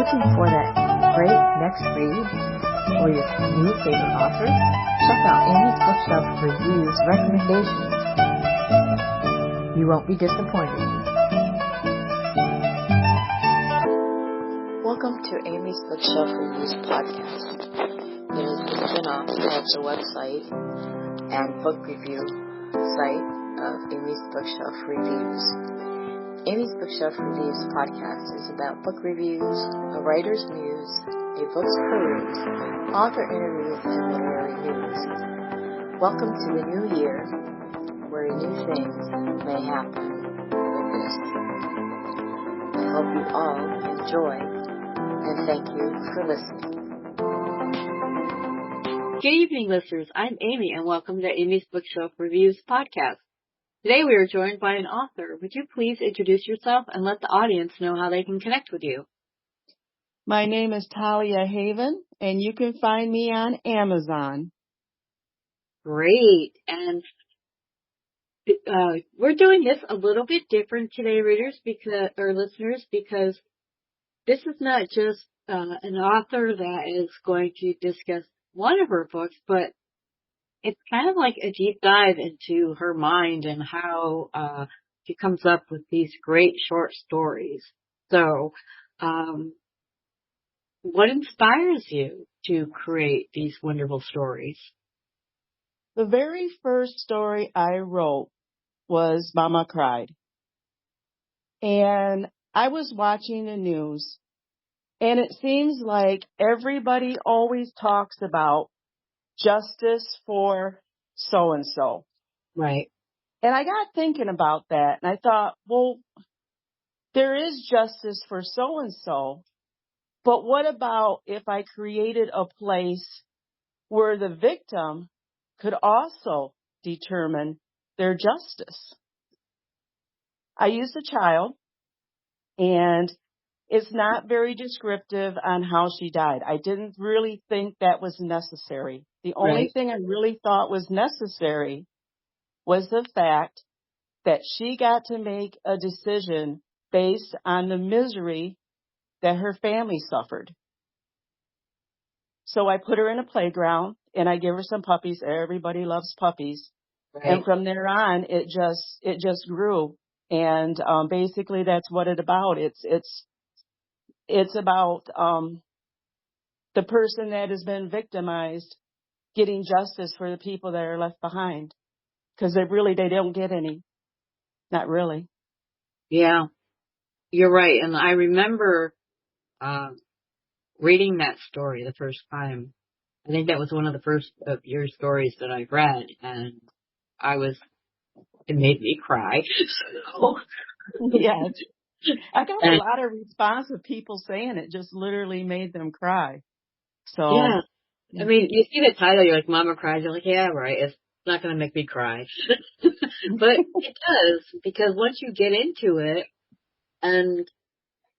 looking for that great next read or your new favorite author? Check out Amy's Bookshelf Reviews recommendations. You won't be disappointed. Welcome to Amy's Bookshelf Reviews podcast. It is a spin-off of the website and book review site of Amy's Bookshelf Reviews. Amy's Bookshelf Reviews podcast is about book reviews, a writer's muse, a book's peruse, author interviews, and literary news. Welcome to the new year, where new things may happen with this. I hope you all enjoy, and thank you for listening. Good evening, listeners. I'm Amy, and welcome to Amy's Bookshelf Reviews podcast. Today we are joined by an author. Would you please introduce yourself and let the audience know how they can connect with you? My name is Talia Haven, and you can find me on Amazon. Great. And we're doing this a little bit different today, listeners, because this is not just an author that is going to discuss one of her books, but it's kind of like a deep dive into her mind and how she comes up with these great short stories. So, what inspires you to create these wonderful stories? The very first story I wrote was Mama Cried. And I was watching the news, and it seems like everybody always talks about justice for so-and-so. Right. And I got thinking about that, and I thought, well, there is justice for so-and-so, but what about if I created a place where the victim could also determine their justice? I used a child, and it's not very descriptive on how she died. I didn't really think that was necessary. The only thing I really thought was necessary was the fact that she got to make a decision based on the misery that her family suffered. So I put her in a playground, and I give her some puppies. Everybody loves puppies. Right. And from there on, it just grew. And basically that's what it's about. It's about the person that has been victimized getting justice for the people that are left behind, because they don't get any. Not really. Yeah, you're right. And I remember reading that story the first time. I think that was one of the first of your stories that I read, and it made me cry. So, yes. I got a lot of response of people saying it just literally made them cry. So yeah. I mean, you see the title, you're like, Mama Cried. You're like, yeah, right. It's not going to make me cry. But it does, because once you get into it, and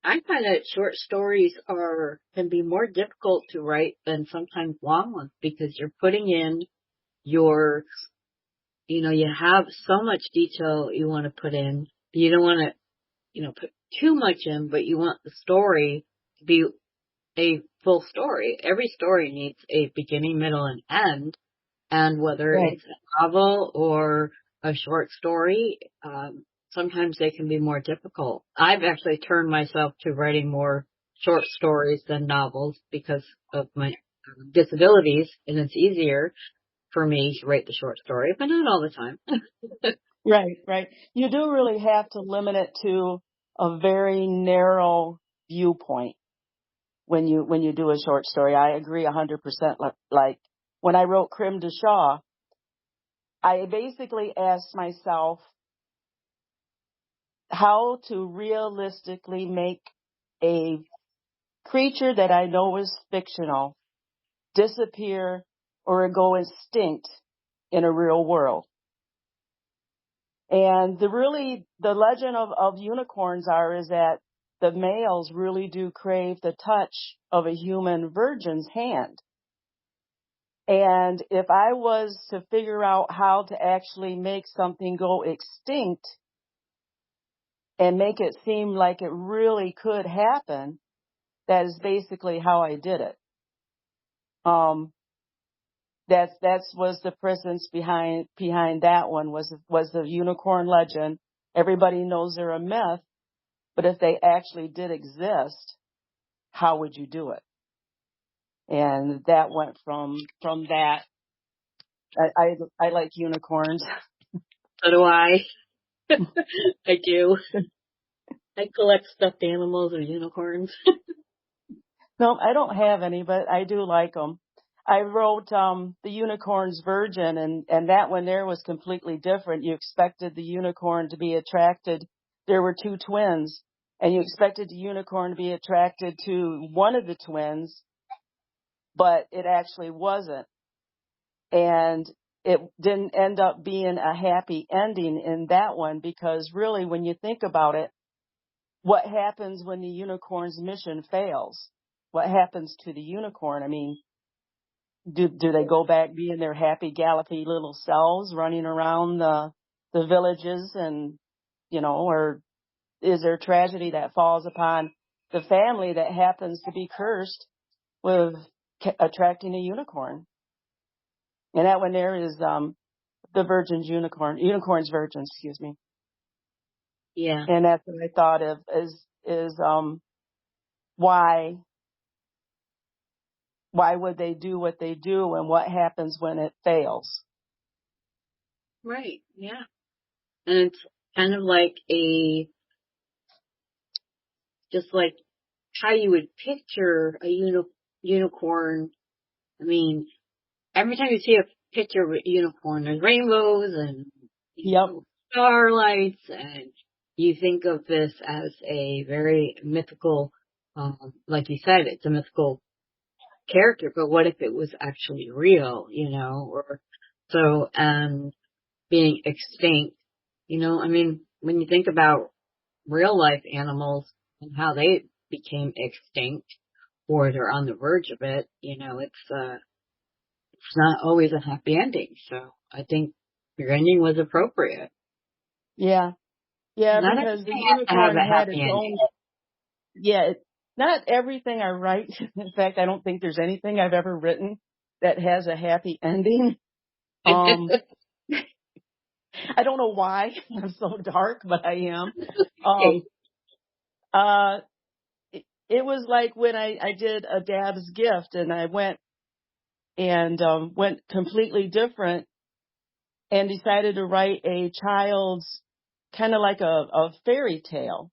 I find that short stories can be more difficult to write than sometimes long ones, because you're putting in you have so much detail you want to put in. You don't want to, put too much in, but you want the story to be a full story. Every story needs a beginning, middle, and end. And whether it's a novel or a short story, sometimes they can be more difficult. I've actually turned myself to writing more short stories than novels because of my disabilities, and it's easier for me to write the short story, but not all the time. Right. You do really have to limit it to a very narrow viewpoint when you do a short story. I agree 100%. Like when I wrote Creme de Shaw, I basically asked myself how to realistically make a creature that I know is fictional disappear or go extinct in a real world. And the legend of unicorns is that the males really do crave the touch of a human virgin's hand. And if I was to figure out how to actually make something go extinct and make it seem like it really could happen, that is basically how I did it. That's was the presence behind that one was the unicorn legend. Everybody knows they're a myth, but if they actually did exist, how would you do it? And that went from that. I like unicorns. So do I. I do. I collect stuffed animals or unicorns. No, I don't have any, but I do like them. I wrote the unicorn's virgin, and that one there was completely different. You expected the unicorn to be attracted. There were two twins, and you expected the unicorn to be attracted to one of the twins, but it actually wasn't. And it didn't end up being a happy ending in that one, because really, when you think about it, what happens when the unicorn's mission fails? What happens to the unicorn? I mean, do they go back being their happy, gallopy little selves running around the villages, and, or is there tragedy that falls upon the family that happens to be cursed with attracting a unicorn? And that one there is the unicorn's virgin, excuse me. Yeah. And that's what I thought of is why would they do what they do, and what happens when it fails? Right. Yeah. And it's kind of like just like how you would picture a unicorn. I mean, every time you see a picture of a unicorn, there's rainbows and Yep. starlights, and you think of this as a very mythical, like you said, it's a mythical character, but what if it was actually real, or so, and being extinct, I mean, when you think about real life animals and how they became extinct or they're on the verge of it, it's not always a happy ending. So I think your ending was appropriate. Yeah. Yeah, Not because the everything has to have unicorn a had happy its ending. own. Yeah, not everything I write. In fact, I don't think there's anything I've ever written that has a happy ending. I don't know why I'm so dark, but I am. Okay. Uh, it was like when I did a Dab's Gift, and I went completely different and decided to write a child's kind of like a fairy tale.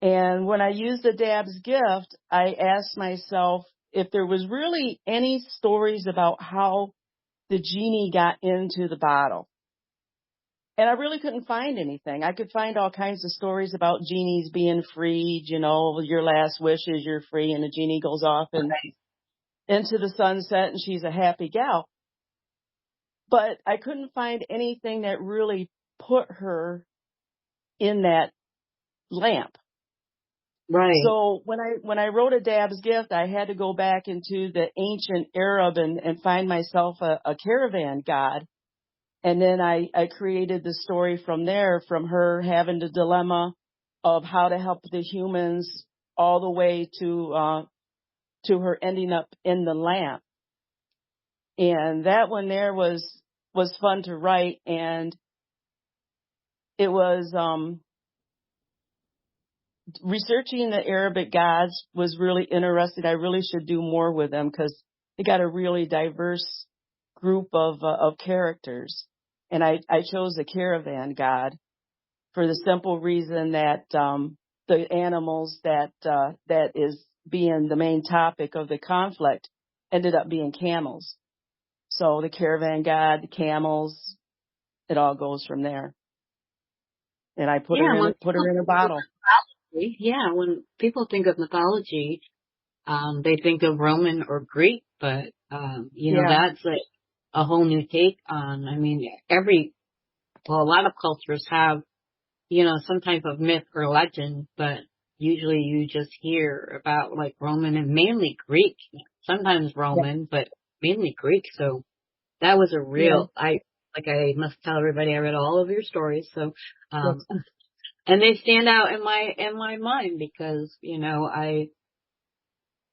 And when I used the Dab's Gift, I asked myself if there was really any stories about how the genie got into the bottle. And I really couldn't find anything. I could find all kinds of stories about genies being freed, your last wish is you're free, and the genie goes off and into the sunset, and she's a happy gal. But I couldn't find anything that really put her in that lamp. Right. So when I wrote a Dab's Gift, I had to go back into the ancient Arab and find myself a caravan god. And then I created the story from there, from her having the dilemma of how to help the humans all the way to her ending up in the lamp. And that one there was fun to write, and it was researching the Arabic gods was really interesting. I really should do more with them, because they got a really diverse group of characters. And I chose the caravan god for the simple reason that the animals that is being the main topic of the conflict ended up being camels. So the caravan god, the camels, it all goes from there. And I put Yeah. her in a bottle. Yeah. When people think of mythology, they think of Roman or Greek, but, Yeah. that's like a whole new take on, I mean, a lot of cultures have, some type of myth or legend, but usually you just hear about like Roman and mainly Greek, sometimes Yeah. Roman, but mainly Greek. So that was a Yeah. real, I must tell everybody I read all of your stories. So, Yes. and they stand out in my mind because,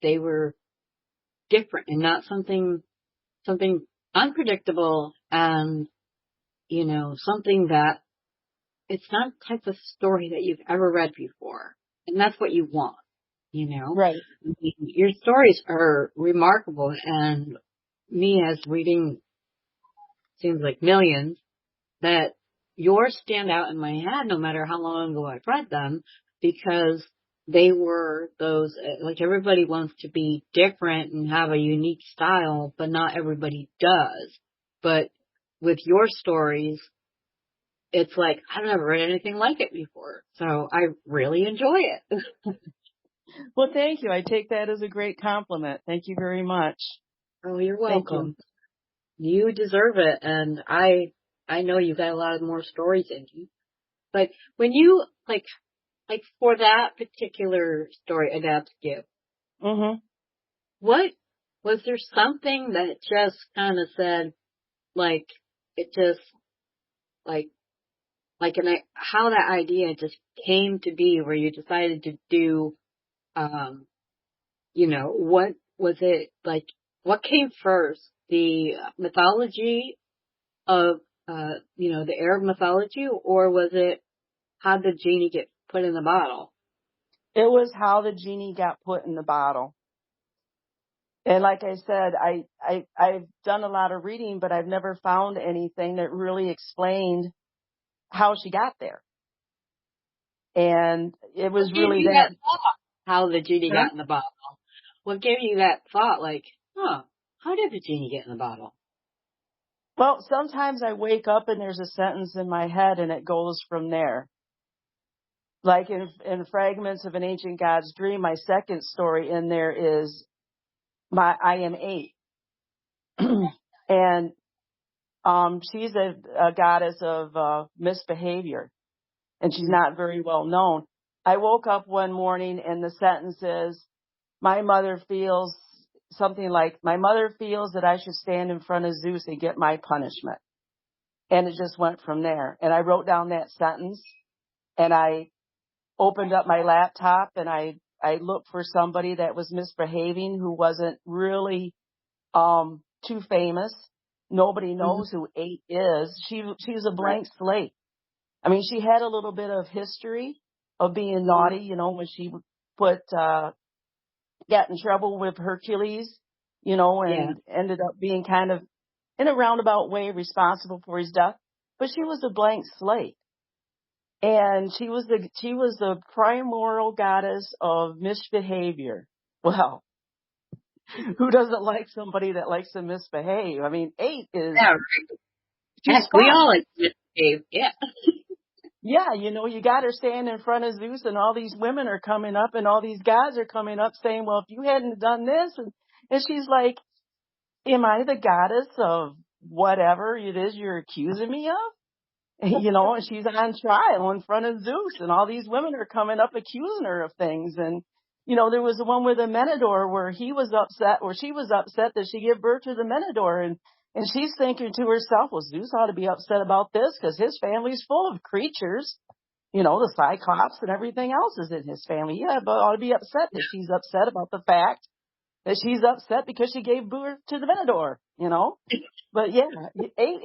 they were different and not something unpredictable and, something that it's not the type of story that you've ever read before. And that's what you want, Right. I mean, your stories are remarkable, and me as reading seems like millions, that yours stand out in my head no matter how long ago I've read them, because they were those, like, everybody wants to be different and have a unique style, but not everybody does. But with your stories, it's like, I've never read anything like it before. So I really enjoy it. Well, thank you. I take that as a great compliment. Thank you very much. Oh, you're Thank you. welcome. You deserve it. And I know you've got a lot of more stories in you. But when you, like for that particular story, Adapt Give, Mhm. what, was there something that just kind of said, like, it just, like, how that idea just came to be where you decided to do, what was it, like, what came first? The mythology of, the Arab mythology, or was it how did genie get put in the bottle? It was how the genie got put in the bottle. And like I said, I've done a lot of reading, but I've never found anything that really explained how she got there. And it What was gave really you that. that thought? How the genie Huh? got in the bottle? What gave you that thought? Like, how did the genie get in the bottle? Well, sometimes I wake up and there's a sentence in my head and it goes from there. Like in Fragments of an Ancient God's Dream, my second story in there is I am 8. And she's a goddess of misbehavior, and she's not very well known. I woke up one morning and the sentence is, my mother feels my mother feels that I should stand in front of Zeus and get my punishment. And it just went from there. And I wrote down that sentence, and I opened up my laptop, and I looked for somebody that was misbehaving who wasn't really too famous. Nobody Mm-hmm. knows who 8 is. She was a Right. blank slate. I mean, she had a little bit of history of being Mm-hmm. naughty, when she got in trouble with Hercules, Yeah. and ended up being kind of in a roundabout way responsible for his death. But she was a blank slate. And she was the primordial goddess of misbehavior. Well, who doesn't like somebody that likes to misbehave? I mean, 8 is, Yeah. she's We fun. all like misbehave. Yeah. Yeah, you got her standing in front of Zeus, and all these women are coming up and all these guys are coming up saying, well, if you hadn't done this, and she's like, am I the goddess of whatever it is you're accusing me of? And she's on trial in front of Zeus, and all these women are coming up accusing her of things. And, there was the one with the Menador where she was upset that she gave birth to the Menador. And she's thinking to herself, well, Zeus ought to be upset about this because his family's full of creatures, the Cyclops and everything else is in his family. Yeah, but ought to be upset that she's upset about the fact that she's upset because she gave birth to the Menador. But yeah, 8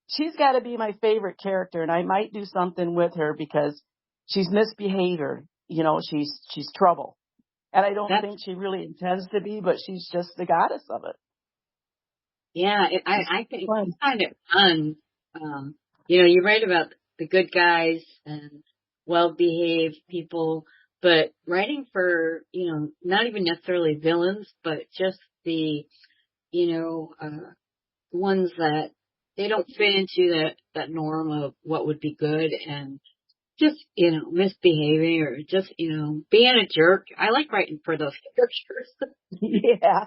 she's got to be my favorite character, and I might do something with her because she's misbehavior. She's trouble. And I don't That's, think she really intends to be, but she's just the goddess of it. yeah, She's I think fun. I find it fun. You write about the good guys and well-behaved people, but writing for, not even necessarily villains, but just the, ones that they don't fit into that norm of what would be good, and just, misbehaving, or just, being a jerk. I like writing for those characters. Yeah.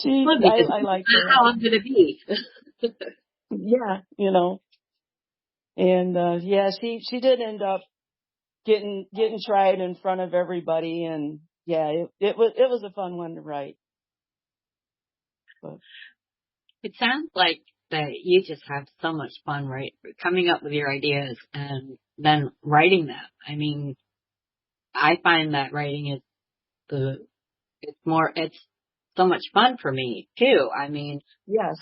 Fun because I this like is her. how I'm gonna be. Yeah, and, yeah, she did end up getting tried in front of everybody. And yeah, it was a fun one to write. But It sounds like that you just have so much fun, right? Coming up with your ideas and then writing them. I mean, I find that writing is it's so much fun for me too. I mean, Yes.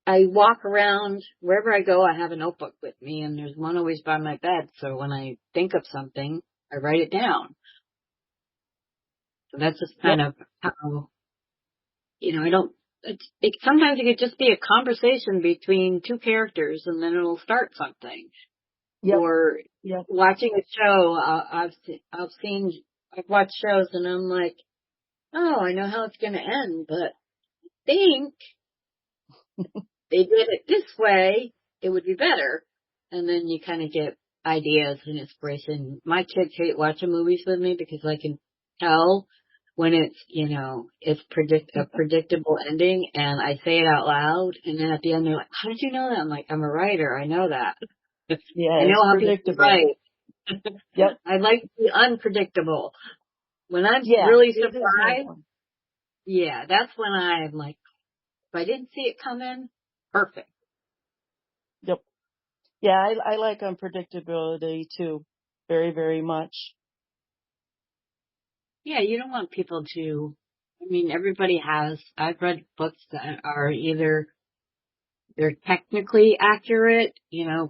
I walk around wherever I go. I have a notebook with me, and there's one always by my bed. So when I think of something, I write it down. So that's just Yep. kind of how, I don't. Sometimes it could just be a conversation between two characters, and then it'll start something. Yep. Or Yep. watching a show. I've watched shows, and I'm like, oh, I know how it's going to end, but I think they did it this way, it would be better. And then you kind of get ideas and inspiration. My kids hate watching movies with me because I can tell when it's, it's a predictable ending, and I say it out loud, and then at the end they're like, how did you know that? I'm like, I'm a writer. I know that. I Yeah, it's know how people predictable. write. Yep. I like to be unpredictable. When I'm Yeah, really it is no surprised, fun. yeah, that's when I'm like, if I didn't see it coming, perfect. Yep. Yeah, I like unpredictability too, very, very much. Yeah, you don't want people to, everybody I've read books that are either, they're technically accurate,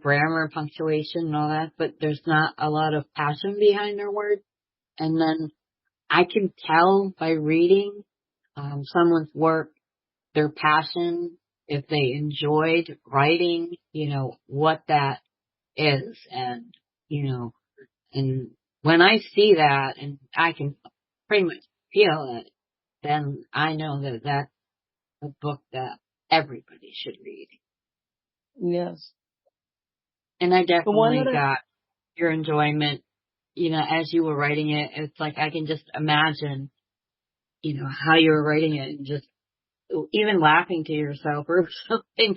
grammar, punctuation and all that, but there's not a lot of passion behind their words. And then I can tell by reading, someone's work, their passion, if they enjoyed writing, what that is. And, and when I see that and I can pretty much feel it, then I know that that's a book that everybody should read. Yes. And I The one definitely that got your enjoyment, as you were writing it. It's like I can just imagine, how you were writing it, and just even laughing to yourself or something.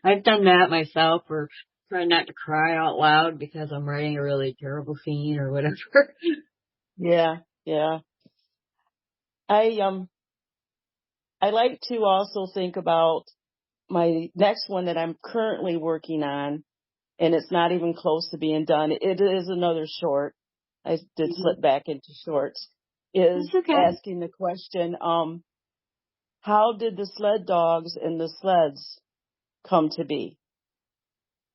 I've done that myself, or trying not to cry out loud because I'm writing a really terrible scene or whatever. yeah, yeah. I I like to also think about my next one that I'm currently working on, and it's not even close to being done. It is another short. I did slip back into shorts. Is That's okay. asking the question, how did the sled dogs and the sleds come to be?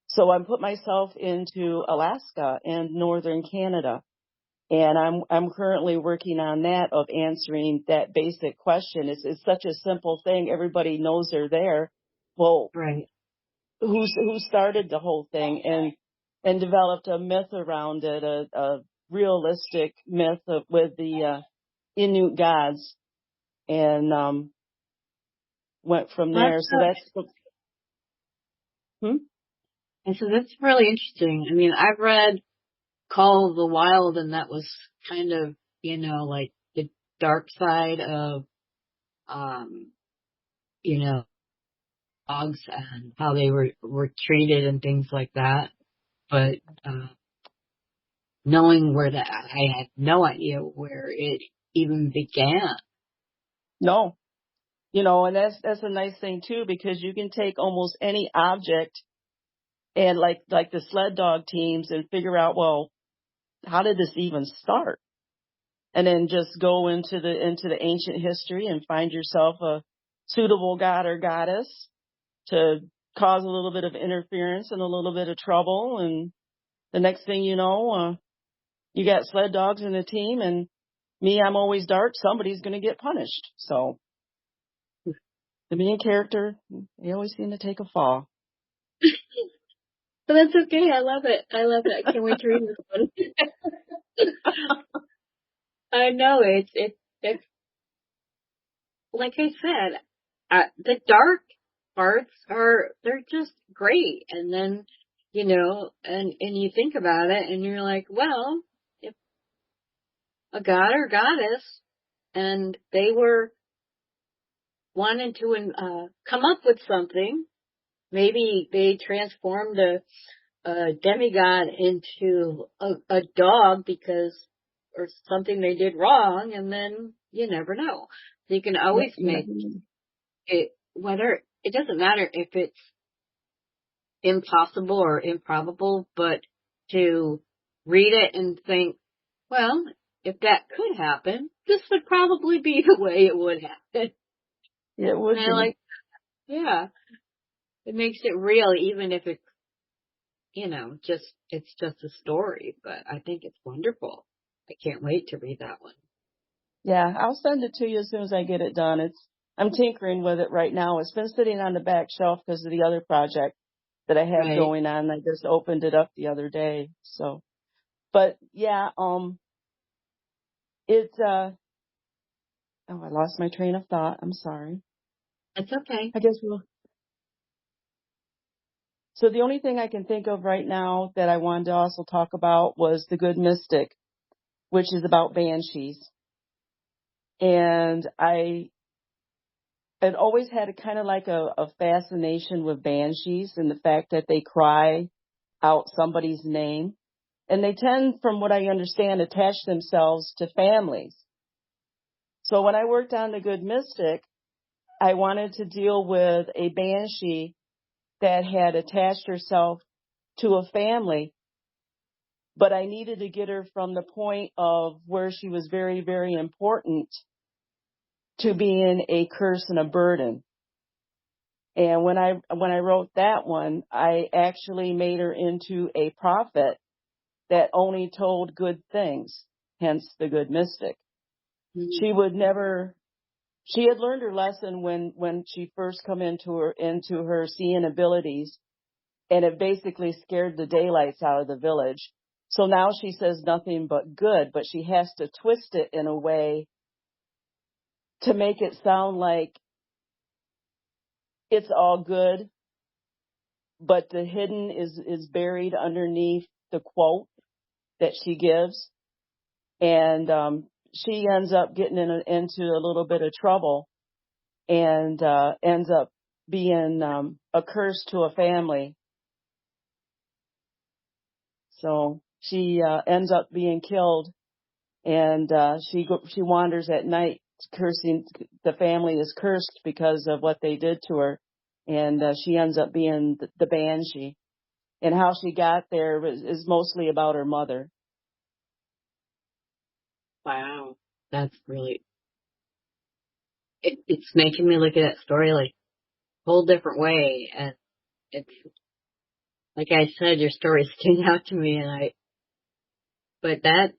So I put myself into Alaska and northern Canada, and I'm currently working on that, of answering that basic question. It's such a simple thing. Everybody knows they're there. Well, Right. who started the whole thing, and developed a myth around it, a realistic myth with the Inuit gods, and went from there. So that's hmm? And so that's really interesting. I've read Call of the Wild, and that was kind of, like the dark side of, um, you know, dogs and how they were treated and things like that. But, knowing I had no idea where it even began. No, and that's a nice thing too, because you can take almost any object, and like the sled dog teams, and figure out, well, how did this even start? And then just go into the ancient history and find yourself a suitable god or goddess to cause a little bit of interference and a little bit of trouble. And the next thing you know, you got sled dogs in the team, and me, I'm always dark. Somebody's going to get punished. So the main character, they always seem to take a fall. But that's okay. I love it. I can't wait to read this one. I know it's like I said, the dark parts they're just great. And then, and you think about it and you're like, well, if a god or goddess and they were wanting to, come up with something, maybe they transformed a demigod into a dog or something they did wrong, and then you never know. So you can Yep, always you make never know. it doesn't matter if it's impossible or improbable, but to read it and think, well, if that could happen, this would probably be the way it would happen. It would And I be. like, yeah, it makes it real, even if it's, it's just a story, but I think it's wonderful. I can't wait to read that one. Yeah, I'll send it to you as soon as I get it done. I'm tinkering with it right now. It's been sitting on the back shelf because of the other project that I have Right. going on. I just opened it up the other day. So, but yeah, it's, I lost my train of thought. I'm sorry. It's okay. I guess so the only thing I can think of right now that I wanted to also talk about was The Good Mystic, which is about banshees. And I had always had a kind of like a fascination with banshees and the fact that they cry out somebody's name. And they tend, from what I understand, attach themselves to families. So when I worked on The Good Mystic, I wanted to deal with a banshee that had attached herself to a family, but I needed to get her from the point of where she was very, very important to being a curse and a burden. And when I wrote that one, I actually made her into a prophet that only told good things, hence The Good Mystic. Mm-hmm. She had learned her lesson when she first come into her seeing abilities, and it basically scared the daylights out of the village. So now she says nothing but good, but she has to twist it in a way to make it sound like it's all good, but the hidden is buried underneath the quote that she gives. And she ends up getting into a little bit of trouble and ends up being a curse to a family. So she ends up being killed, and she wanders at night cursing. The family is cursed because of what they did to her, and she ends up being the banshee. And how she got there is mostly about her mother. Wow. That's really, it's making me look at that story like a whole different way. And it's, like I said, your story stood out to me, but I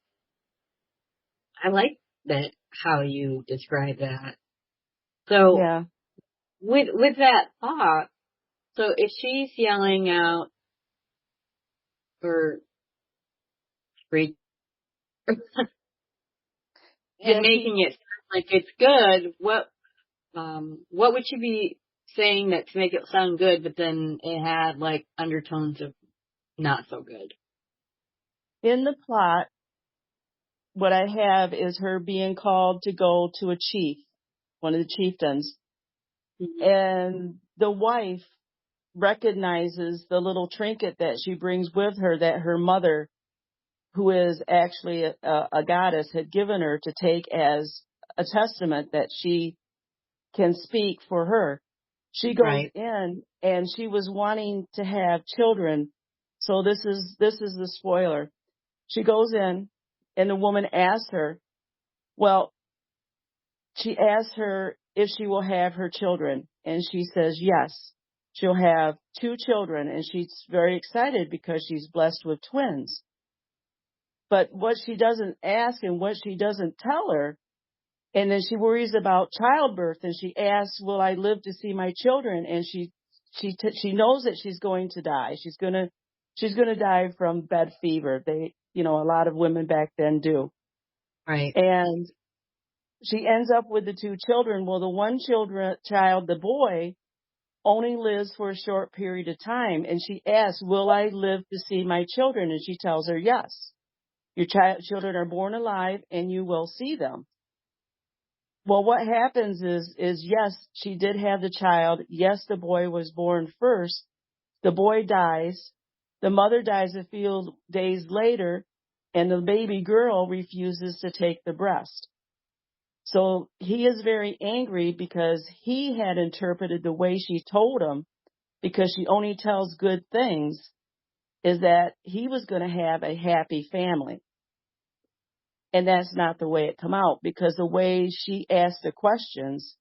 like that, how you describe that. So Yeah. with that thought, so if she's yelling out or screech and Yeah, making it sound like it's good, what would she be saying that to make it sound good, but then it had like undertones of not so good? in the plot, what I have is her being called to go to a chief, one of the chieftains, Mm-hmm. and the wife recognizes the little trinket that she brings with her that her mother, who is actually a goddess, had given her to take as a testament that she can speak for her. She goes Right. in and she was wanting to have children. So this is the spoiler. She goes in and the woman asks her, well, she asks her if she will have her children, and she says yes. She'll have 2 children, and she's very excited because she's blessed with twins. But what she doesn't ask and what she doesn't tell her, and then she worries about childbirth, and she asks, will I live to see my children? And she knows that she's going to die. She's gonna die from bed fever. A lot of women back then do. Right. And she ends up with the 2 children. Well, the one child, the boy, only lives for a short period of time. And she asks, will I live to see my children? And she tells her, yes. Your children are born alive and you will see them. Well, what happens is yes, she did have the child. Yes, the boy was born first. The boy dies. The mother dies a few days later, and the baby girl refuses to take the breast. So he is very angry because he had interpreted the way she told him, because she only tells good things, is that he was going to have a happy family. And that's not the way it come out, because the way she asked the questions,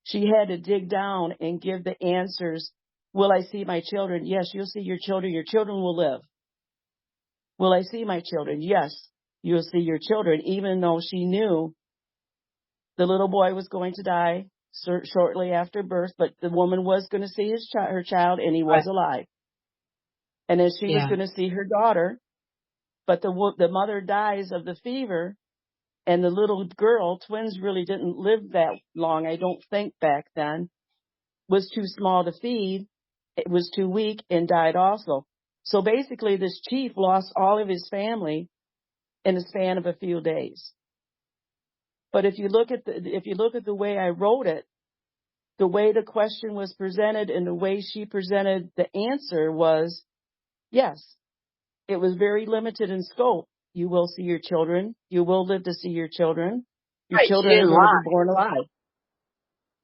she had to dig down and give the answers. Will I see my children? Yes, you'll see your children. Your children will live. Will I see my children? Yes, you'll see your children, even though she knew the little boy was going to die shortly after birth, but the woman was going to see her child, and he was alive. And then she was going to see her daughter, but the mother dies of the fever, and the little girl, twins really didn't live that long, I don't think, back then, was too small to feed, it was too weak, and died also. So basically this chief lost all of his family in the span of a few days. But if you look at the way I wrote it, the way the question was presented and the way she presented the answer was, yes, it was very limited in scope. You will see your children. You will live to see your children. Your children are going to be born alive.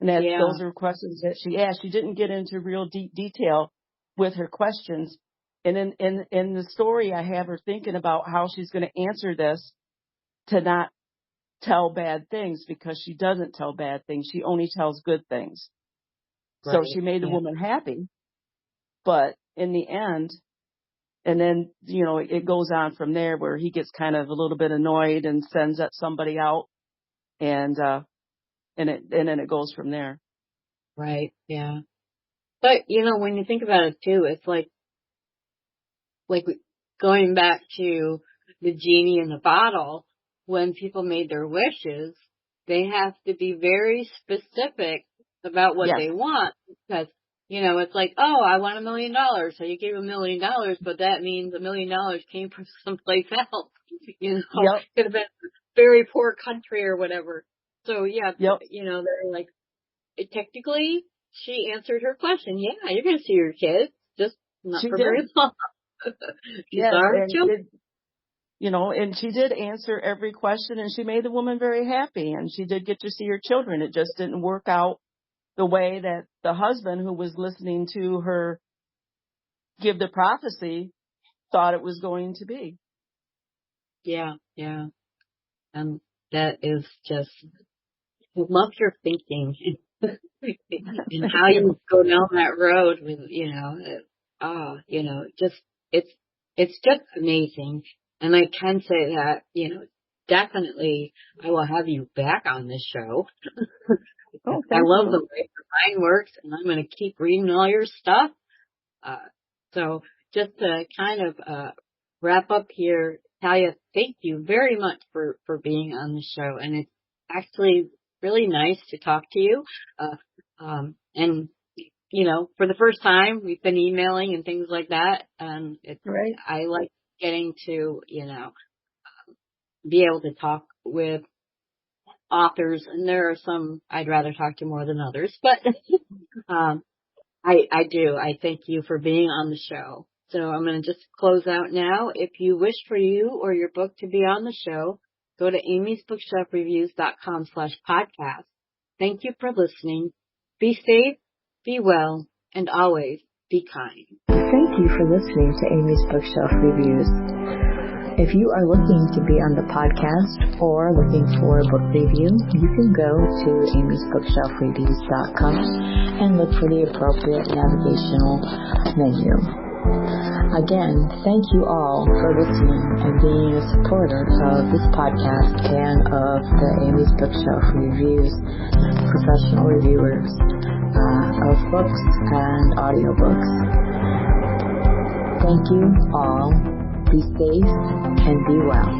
And those are questions that she asked. She didn't get into real deep detail with her questions. And in the story, I have her thinking about how she's going to answer this to not tell bad things, because she doesn't tell bad things. She only tells good things. Right. So she made the woman happy. But in the end, and then, it goes on from there where he gets kind of a little bit annoyed and sends somebody out, and then it goes from there. Right. Yeah. But, when you think about it too, it's like going back to the genie in the bottle, when people made their wishes, they have to be very specific about what they want, because, it's like, oh, I want $1 million. So you gave $1 million, but that means $1 million came from someplace else. Could have been a very poor country or whatever. So they're like, technically, she answered her question. Yeah, you're going to see your kids, just not for very long. And she did answer every question, and she made the woman very happy, and she did get to see her children. It just didn't work out the way that the husband, who was listening to her give the prophecy, thought it was going to be. Yeah. And that is just, I love your thinking and how you go down that road with, it's just amazing. And I can say that, definitely I will have you back on this show. I love the way your mind works, and I'm going to keep reading all your stuff. So just to kind of wrap up here, Talia, thank you very much for being on the show. And it's actually really nice to talk to you. And, for the first time, we've been emailing and things like that. And I like getting to, be able to talk with authors, and there are some I'd rather talk to more than others, but I do. I thank you for being on the show. So I'm going to just close out now. If you wish for you or your book to be on the show, go to amysbookshelfreviews.com/podcast. Thank you for listening. Be safe, be well, and always be kind. Thank you for listening to Amy's Bookshelf Reviews. If you are looking to be on the podcast or looking for a book review, you can go to amysbookshelfreviews.com and look for the appropriate navigational menu. Again, thank you all for listening and being a supporter of this podcast and of the Amy's Bookshelf Reviews professional reviewers of books and audiobooks. Thank you all. Be safe and be well.